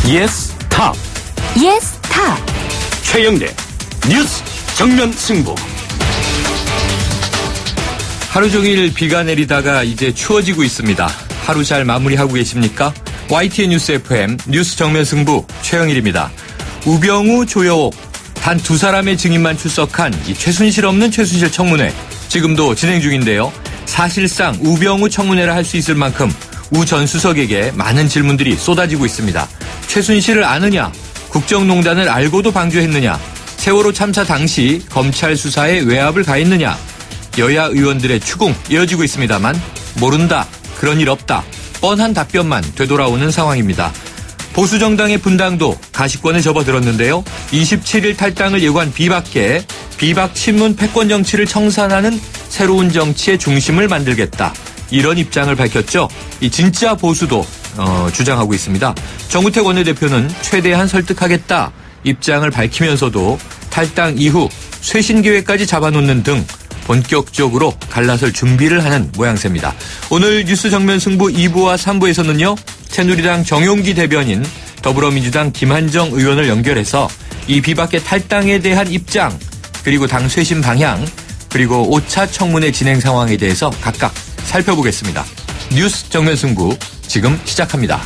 예스 탑. 예스 탑. 최영대 뉴스 정면 승부. 하루 종일 비가 내리다가 이제 추워지고 있습니다. 하루 잘 마무리하고 계십니까? YTN 뉴스 FM 뉴스 정면 승부 최영일입니다. 우병우, 조여옥 단 두 사람의 증인만 출석한 이 최순실 없는 최순실 청문회 지금도 진행 중인데요. 사실상 우병우 청문회를 할 수 있을 만큼 우 전 수석에게 많은 질문들이 쏟아지고 있습니다. 최순실을 아느냐? 국정농단을 알고도 방조했느냐? 세월호 참사 당시 검찰 수사에 외압을 가했느냐? 여야 의원들의 추궁 이어지고 있습니다만 모른다, 그런 일 없다, 뻔한 답변만 되돌아오는 상황입니다. 보수정당의 분당도 가시권에 접어들었는데요. 27일 탈당을 예고한 비박계, 비박 친문 패권 정치를 청산하는 새로운 정치의 중심을 만들겠다. 이런 입장을 밝혔죠. 이 진짜 보수도 주장하고 있습니다. 정우택 원내대표는 최대한 설득하겠다 입장을 밝히면서도 탈당 이후 쇄신 계획까지 잡아놓는 등 본격적으로 갈라설 준비를 하는 모양새입니다. 오늘 뉴스 정면 승부 2부와 3부에서는요. 새누리당 정용기 대변인, 더불어민주당 김한정 의원을 연결해서 이 비박계 탈당에 대한 입장, 그리고 당 쇄신 방향, 그리고 5차 청문회 진행 상황에 대해서 각각 살펴보겠습니다. 뉴스 정면 승부 지금 시작합니다.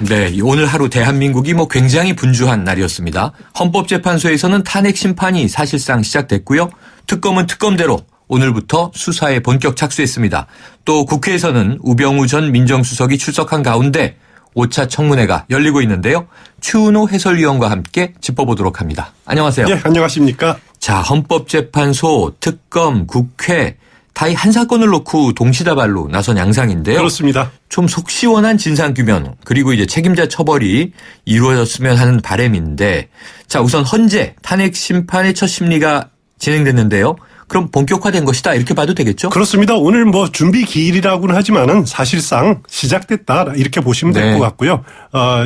네, 오늘 하루 대한민국이 굉장히 분주한 날이었습니다. 헌법재판소에서는 탄핵 심판이 사실상 시작됐고요. 특검은 특검대로 오늘부터 수사에 본격 착수했습니다. 또 국회에서는 우병우 전 민정수석이 출석한 가운데 5차 청문회가 열리고 있는데요. 추은호 해설위원과 함께 짚어보도록 합니다. 안녕하세요. 네, 안녕하십니까. 자, 헌법재판소, 특검, 국회 다 이 한 사건을 놓고 동시다발로 나선 양상인데요. 그렇습니다. 좀 속 시원한 진상규명 그리고 이제 책임자 처벌이 이루어졌으면 하는 바람인데, 자, 우선 헌재 탄핵 심판의 첫 심리가 진행됐는데요. 그럼 본격화된 것이다 이렇게 봐도 되겠죠? 그렇습니다. 오늘 준비 기일이라고는 하지만은 사실상 시작됐다 이렇게 보시면 될 것 같고요.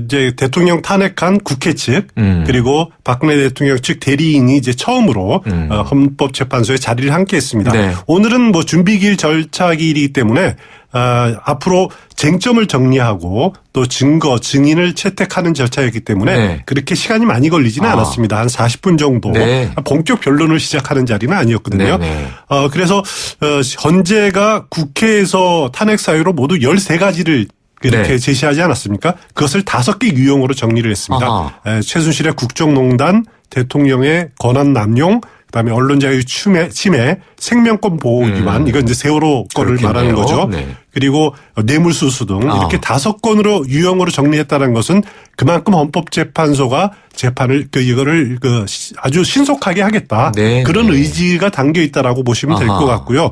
이제 대통령 탄핵한 국회 측 그리고 박근혜 대통령 측 대리인이 이제 처음으로 헌법재판소에 자리를 함께했습니다. 네. 오늘은 준비 기일 절차 기일이기 때문에 앞으로 쟁점을 정리하고 또 증거, 증인을 채택하는 절차였기 때문에 그렇게 시간이 많이 걸리지는 않았습니다. 한 40분 정도. 본격 변론을 시작하는 자리는 아니었거든요. 그래서 헌재가 국회에서 탄핵 사유로 모두 13가지를 이렇게 제시하지 않았습니까? 그것을 5개 유형으로 정리를 했습니다. 최순실의 국정농단, 대통령의 권한 남용, 그다음에 언론 자유 침해, 생명권 보호 위반, 이건 이제 세월호 거를 말하는 거죠. 그리고 뇌물수수 등 이렇게 5건으로 유형으로 정리했다는 것은 그만큼 헌법재판소가 재판을 이거를 아주 신속하게 하겠다. 그런 의지가 담겨 있다라고 보시면 될 것 같고요.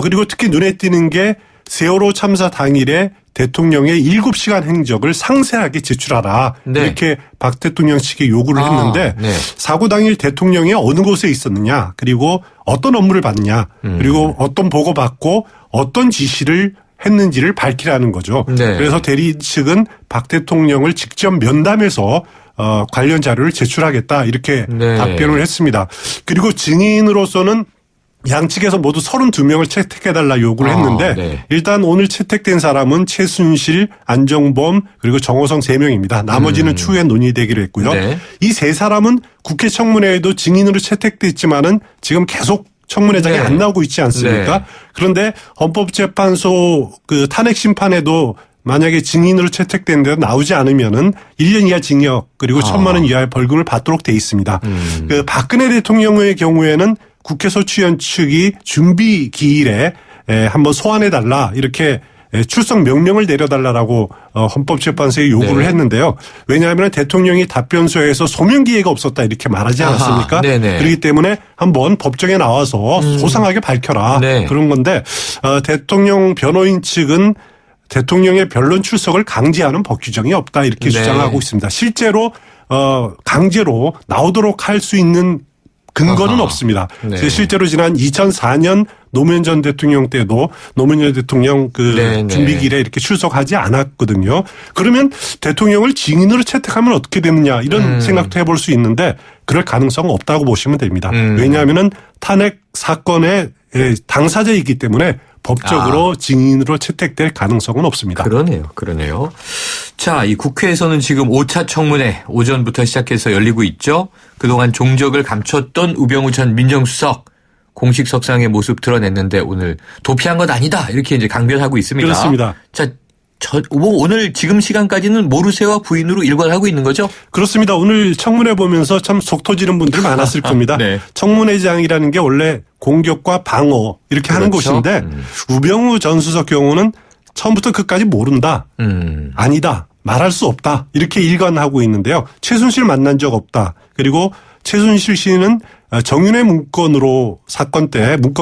그리고 특히 눈에 띄는 게 세월호 참사 당일에 대통령의 7시간 행적을 상세하게 제출하라. 이렇게 박 대통령 측에 요구를 했는데 사고 당일 대통령이 어느 곳에 있었느냐, 그리고 어떤 업무를 받느냐, 그리고 어떤 보고 받고 어떤 지시를 했는지를 밝히라는 거죠. 그래서 대리 측은 박 대통령을 직접 면담해서 관련 자료를 제출하겠다 이렇게 답변을 했습니다. 그리고 증인으로서는 양측에서 모두 32명을 채택해달라 요구를 했는데 일단 오늘 채택된 사람은 최순실, 안정범 그리고 정호성 3명입니다. 나머지는 추후에 논의되기로 했고요. 이 3사람은 국회 청문회에도 증인으로 채택됐지만은 지금 계속 청문회장에 안 나오고 있지 않습니까? 그런데 헌법재판소 탄핵 심판에도 만약에 증인으로 채택된 데 나오지 않으면은 1년 이하 징역 그리고 1,000만 원 이하의 벌금을 받도록 돼 있습니다. 박근혜 대통령의 경우에는 국회 소추위원 측이 준비 기일에 한번 소환해달라 이렇게 출석 명령을 내려달라고 헌법재판소에 요구를 했는데요. 왜냐하면 대통령이 답변서에서 소명 기회가 없었다 이렇게 말하지 않았습니까? 그렇기 때문에 한번 법정에 나와서 소상하게 밝혀라 그런 건데 대통령 변호인 측은 대통령의 변론 출석을 강제하는 법 규정이 없다 이렇게 주장하고 있습니다. 실제로 강제로 나오도록 할 수 있는 근거는 없습니다. 실제로 지난 2004년 노무현 전 대통령 때도 노무현 대통령 준비기일에 이렇게 출석하지 않았거든요. 그러면 대통령을 증인으로 채택하면 어떻게 되느냐 이런 생각도 해볼 수 있는데 그럴 가능성은 없다고 보시면 됩니다. 왜냐하면은 탄핵 사건의 당사자이기 때문에 법적으로 증인으로 채택될 가능성은 없습니다. 그러네요. 자, 이 국회에서는 지금 5차 청문회 오전부터 시작해서 열리고 있죠. 그동안 종적을 감췄던 우병우 전 민정수석 공식 석상의 모습 드러냈는데 오늘 도피한 것 아니다 이렇게 이제 강변하고 있습니다. 그렇습니다. 자, 오늘 지금 시간까지는 모르쇠와 부인으로 일관하고 있는 거죠? 그렇습니다. 오늘 청문회 보면서 참 속 터지는 분들이 많았을 겁니다. 네. 청문회장이라는 게 원래 공격과 방어 이렇게 하는 곳인데 우병우 전 수석 경우는 처음부터 끝까지 모른다. 아니다. 말할 수 없다. 이렇게 일관하고 있는데요. 최순실 만난 적 없다. 그리고 최순실 씨는 정윤회 문건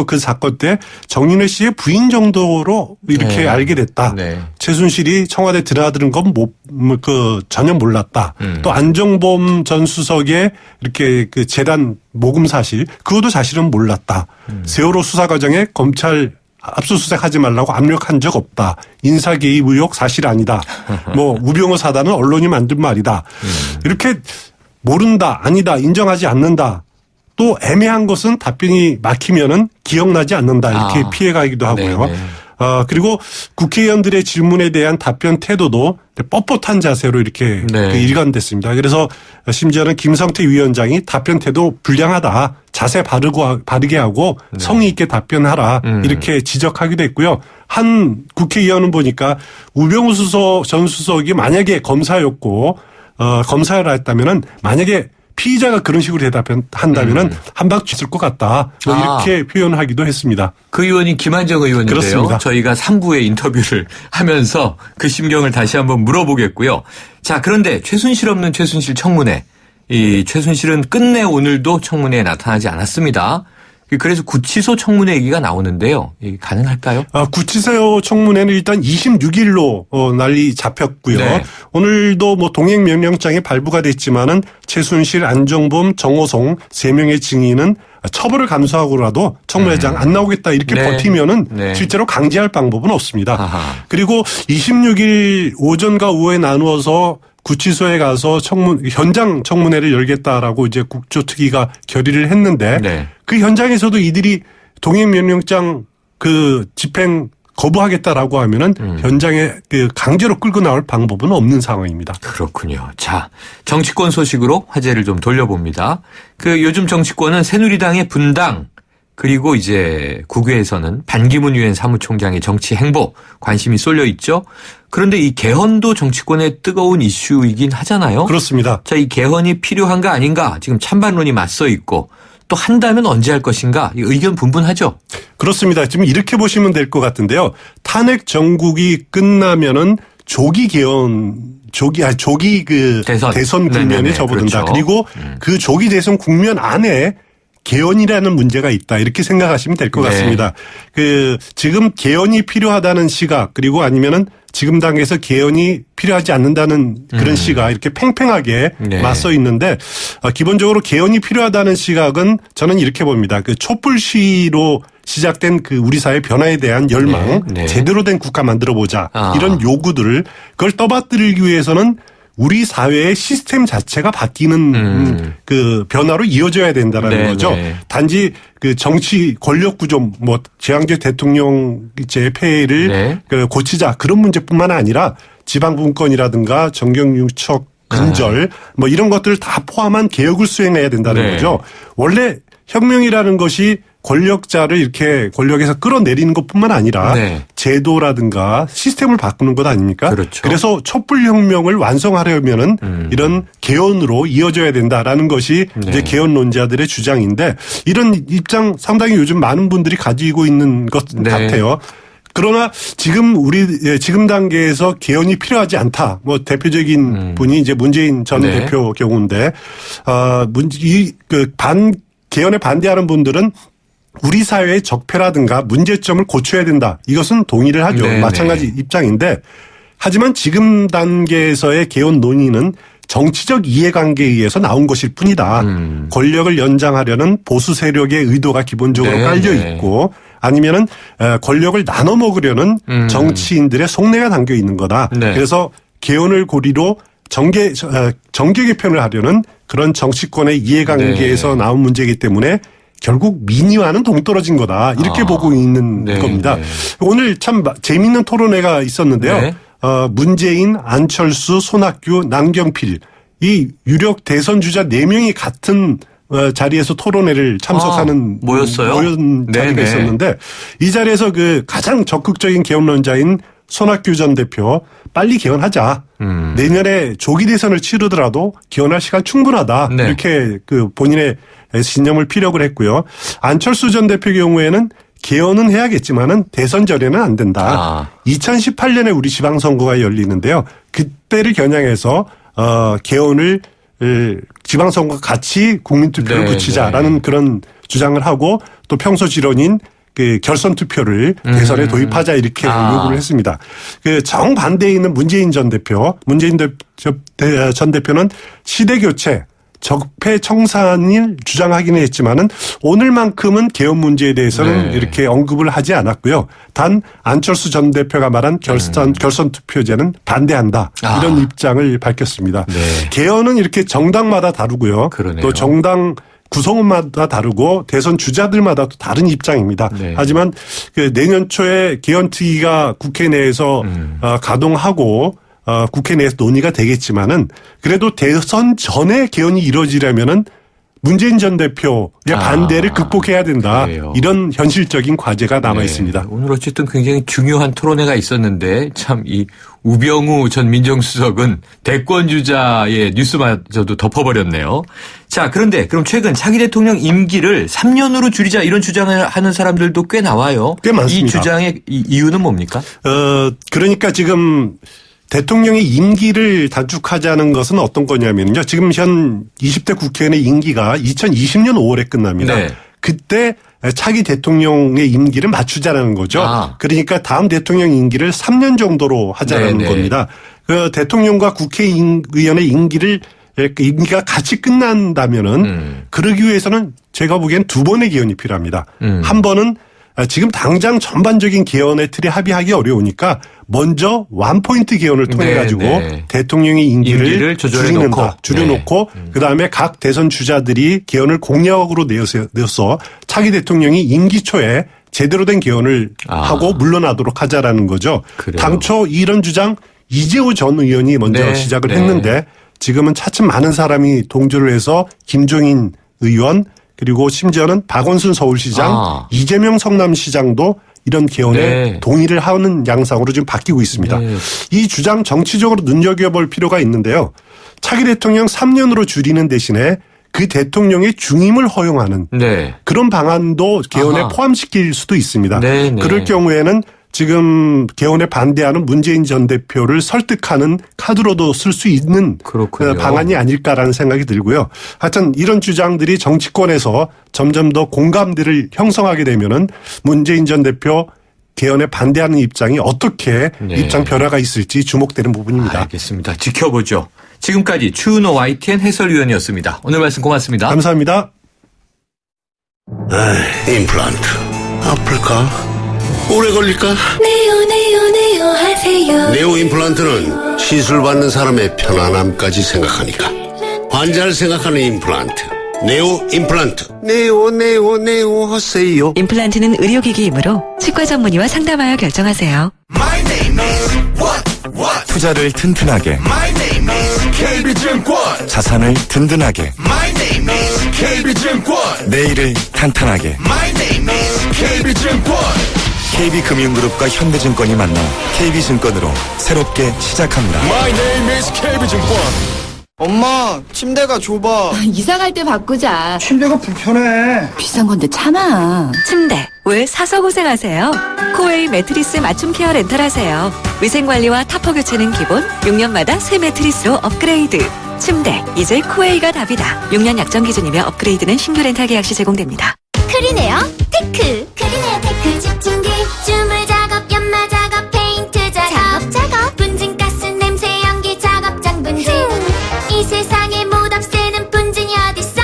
그 사건 때 정윤회 씨의 부인 정도로 이렇게 알게 됐다. 네. 최순실이 청와대 드나드는 건 전혀 몰랐다. 또 안정범 전 수석의 이렇게 그 재단 모금 사실, 그것도 사실은 몰랐다. 세월호 수사 과정에 검찰 압수수색하지 말라고 압력한 적 없다. 인사개입 의혹 사실 아니다. 우병우 사단은 언론이 만든 말이다. 이렇게 모른다, 아니다, 인정하지 않는다. 또 애매한 것은 답변이 막히면은 기억나지 않는다. 이렇게 피해가기도 하고요. 그리고 국회의원들의 질문에 대한 답변 태도도 뻣뻣한 자세로 이렇게 일관됐습니다. 그래서 심지어는 김성태 위원장이 답변 태도 불량하다. 자세 바르게 하고 성의 있게 답변하라. 이렇게 지적하기도 했고요. 한 국회의원은 보니까 우병우 전 수석이 만약에 검사였고 검사를 했다면은 만약에 피의자가 그런 식으로 대답한다면은 한 방 쥐을 것 같다. 이렇게 표현하기도 했습니다. 그 의원이 김한정 의원인데요. 그렇습니다. 저희가 3부에 인터뷰를 하면서 그 심경을 다시 한번 물어보겠고요. 자, 그런데 최순실 없는 최순실 청문회. 이 최순실은 끝내 오늘도 청문회에 나타나지 않았습니다. 그래서 구치소 청문회 얘기가 나오는데요. 이게 가능할까요? 구치소 청문회는 일단 26일로 날이 잡혔고요. 네. 오늘도 동행명령장이 발부가 됐지만은 최순실, 안정범, 정호성 3명의 증인은 처벌을 감수하고라도 청문회장 안 나오겠다 이렇게 버티면은 실제로 강제할 방법은 없습니다. 그리고 26일 오전과 오후에 나누어서 구치소에 가서 현장 청문회를 열겠다라고 이제 국조특위가 결의를 했는데 그 현장에서도 이들이 동행명령장 집행 거부하겠다라고 하면은 현장에 강제로 끌고 나올 방법은 없는 상황입니다. 그렇군요. 자, 정치권 소식으로 화제를 좀 돌려봅니다. 요즘 정치권은 새누리당의 분당 그리고 이제 국외에서는 반기문 유엔 사무총장의 정치 행보 관심이 쏠려 있죠. 그런데 이 개헌도 정치권의 뜨거운 이슈이긴 하잖아요. 그렇습니다. 자, 이 개헌이 필요한가 아닌가 지금 찬반론이 맞서 있고 또 한다면 언제 할 것인가 의견 분분하죠. 그렇습니다. 지금 이렇게 보시면 될 것 같은데요. 탄핵 정국이 끝나면은 조기 대선 국면에 접어든다. 그렇죠. 그리고 그 조기 대선 국면 안에 개헌이라는 문제가 있다. 이렇게 생각하시면 될 것 같습니다. 지금 개헌이 필요하다는 시각 그리고 아니면은 지금 단계에서 개헌이 필요하지 않는다는 그런 시각 이렇게 팽팽하게 맞서 있는데 기본적으로 개헌이 필요하다는 시각은 저는 이렇게 봅니다. 촛불 시위로 시작된 우리 사회 변화에 대한 열망, 제대로 된 국가 만들어 보자 이런 요구들을 그걸 떠받들기 위해서는 우리 사회의 시스템 자체가 바뀌는 변화로 이어져야 된다는 거죠. 단지 정치 권력 구조, 제왕제 대통령제 폐해를 고치자 그런 문제뿐만 아니라 지방분권이라든가 정경유착 근절 이런 것들을 다 포함한 개혁을 수행해야 된다는 거죠. 원래 혁명이라는 것이 권력자를 이렇게 권력에서 끌어내리는 것뿐만 아니라 제도라든가 시스템을 바꾸는 것 아닙니까? 그렇죠. 그래서 촛불혁명을 완성하려면은 이런 개헌으로 이어져야 된다라는 것이 이제 개헌론자들의 주장인데 이런 입장 상당히 요즘 많은 분들이 가지고 있는 것 같아요. 그러나 지금 단계에서 개헌이 필요하지 않다. 대표적인 분이 이제 문재인 전 대표 경우인데 개헌에 반대하는 분들은 우리 사회의 적폐라든가 문제점을 고쳐야 된다. 이것은 동의를 하죠. 마찬가지 입장인데 하지만 지금 단계에서의 개헌 논의는 정치적 이해관계에 의해서 나온 것일 뿐이다. 권력을 연장하려는 보수 세력의 의도가 기본적으로 깔려 있고 아니면은 권력을 나눠 먹으려는 정치인들의 속내가 담겨 있는 거다. 그래서 개헌을 고리로 정계 개편을 하려는 그런 정치권의 이해관계에서 나온 문제이기 때문에 결국 민의와는 동떨어진 거다. 이렇게 보고 있는 겁니다. 오늘 참 재미있는 토론회가 있었는데요. 문재인, 안철수, 손학규, 남경필 이 유력 대선 주자 4명이 같은 자리에서 토론회를 참석하는 모였어요. 자리가 있었는데 이 자리에서 그 가장 적극적인 개헌론자인 손학규 전 대표 빨리 개헌하자. 내년에 조기 대선을 치르더라도 개헌할 시간 충분하다. 이렇게 그 본인의 신념을 피력을 했고요. 안철수 전 대표 경우에는 개헌은 해야겠지만은 대선 전에는 안 된다. 2018년에 우리 지방선거가 열리는데요. 그때를 겨냥해서 개헌을 지방선거와 같이 국민투표를 붙이자라는 그런 주장을 하고 또 평소 지론인 그 결선 투표를 대선에 도입하자 이렇게 요구를 했습니다. 그 정반대에 있는 문재인 전 대표는 시대 교체, 적폐 청산을 주장하기는 했지만은 오늘만큼은 개헌 문제에 대해서는 이렇게 언급을 하지 않았고요. 단 안철수 전 대표가 말한 결선 투표제는 반대한다. 이런 입장을 밝혔습니다. 개헌은 이렇게 정당마다 다르고요. 그러네요. 또 정당 구성원마다 다르고 대선 주자들마다 또 다른 입장입니다. 하지만 그 내년 초에 개헌특위가 국회 내에서 가동하고 국회 내에서 논의가 되겠지만은 그래도 대선 전에 개헌이 이루어지려면은 문재인 전 대표의 반대를 극복해야 된다. 그래요. 이런 현실적인 과제가 남아 있습니다. 오늘 어쨌든 굉장히 중요한 토론회가 있었는데 참 이 우병우 전 민정수석은 대권 주자의 뉴스마저도 덮어버렸네요. 자, 그런데 그럼 최근 차기 대통령 임기를 3년으로 줄이자 이런 주장을 하는 사람들도 꽤 나와요. 꽤 많습니다. 이 주장의 이유는 뭡니까? 그러니까 지금 대통령의 임기를 단축하자는 것은 어떤 거냐면요. 지금 현 20대 국회의원의 임기가 2020년 5월에 끝납니다. 그때 차기 대통령의 임기를 맞추자는 거죠. 그러니까 다음 대통령 임기를 3년 정도로 하자는 겁니다. 그 대통령과 국회의원의 임기가 같이 끝난다면은 그러기 위해서는 제가 보기엔 2번의 개헌이 필요합니다. 한 번은 지금 당장 전반적인 개헌의 틀에 합의하기 어려우니까 먼저 원포인트 개헌을 통해 가지고 대통령의 임기를 줄여놓고 그다음에 각 대선 주자들이 개헌을 공약으로 내어서 차기 대통령이 임기 초에 제대로 된 개헌을 하고 물러나도록 하자라는 거죠. 그래요. 당초 이런 주장 이재호 전 의원이 먼저 시작을 했는데 지금은 차츰 많은 사람이 동조를 해서 김종인 의원 그리고 심지어는 박원순 서울시장, 이재명 성남시장도 이런 개헌에 동의를 하는 양상으로 지금 바뀌고 있습니다. 이 주장 정치적으로 눈여겨볼 필요가 있는데요. 차기 대통령 3년으로 줄이는 대신에 그 대통령의 중임을 허용하는 그런 방안도 개헌에 포함시킬 수도 있습니다. 그럴 경우에는 지금 개헌에 반대하는 문재인 전 대표를 설득하는 카드로도 쓸 수 있는 방안이 아닐까라는 생각이 들고요. 하여튼 이런 주장들이 정치권에서 점점 더 공감대를 형성하게 되면은 문재인 전 대표 개헌에 반대하는 입장이 어떻게 입장 변화가 있을지 주목되는 부분입니다. 알겠습니다. 지켜보죠. 지금까지 추은호 YTN 해설위원이었습니다. 오늘 말씀 고맙습니다. 감사합니다. 임플란트 아플까? 오래 걸릴까? 네오 하세요. 네오 임플란트는 시술 받는 사람의 편안함까지 생각하니까 환자를 생각하는 임플란트 네오 임플란트. 네오 하세요. 임플란트는 의료기기이므로 치과 전문의와 상담하여 결정하세요. My name is what? 투자를 튼튼하게. My name is KB증권. 자산을 든든하게. My name is KB증권. 내일을 탄탄하게. My name is KB증권. KB금융그룹과 현대증권이 만나 KB증권으로 새롭게 시작합니다. My name is KB증권. 엄마, 침대가 좁아. 이사 갈 때 바꾸자. 침대가 불편해. 비싼 건데 참아. 침대 왜 사서 고생하세요? 코웨이 매트리스 맞춤 케어 렌탈하세요. 위생관리와 타퍼 교체는 기본, 6년마다 새 매트리스로 업그레이드. 침대 이제 코웨이가 답이다. 6년 약정 기준이며 업그레이드는 신규 렌탈 계약 시 제공됩니다. 크리네어 테크. 크리네어 테크 집중기. 주물 작업, 연마 작업, 페인트 작업. 분진가스 냄새 연기 작업장 분진. 이 세상에 못 없애는 분진이 어딨어.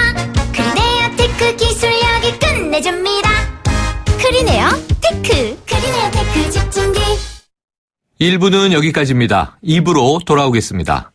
크리네어 테크 기술력이 끝내줍니다. 크리네어 테크. 크리네어 테크 집중기. 1부는 여기까지입니다. 2부로 돌아오겠습니다.